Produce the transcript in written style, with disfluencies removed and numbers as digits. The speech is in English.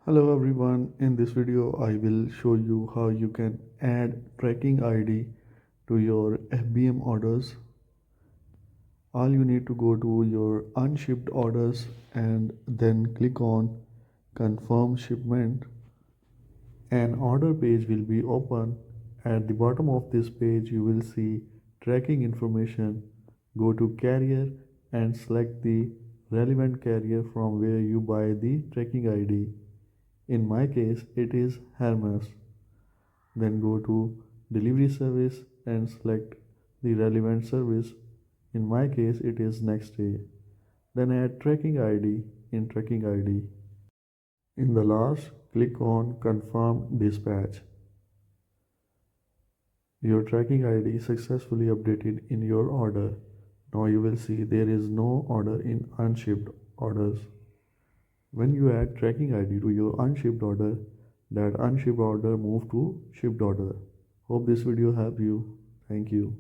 Hello everyone, in this video I will show you how you can add tracking ID to your FBM orders. All you need to go to your unshipped orders and then click on confirm shipment. An order page will be open. At the bottom of this page you will see tracking information. Go to carrier and select the relevant carrier from where you buy the tracking ID. In my case, it is Hermas. Then go to delivery service and select the relevant service. In my case, it is next day. Then add tracking ID in tracking ID. In the last, click on confirm dispatch. Your tracking ID is successfully updated in your order. Now you will see there is no order in unshipped orders. When you add tracking ID to your unshipped order, that unshipped order move to shipped order. Hope this video helped you. Thank you.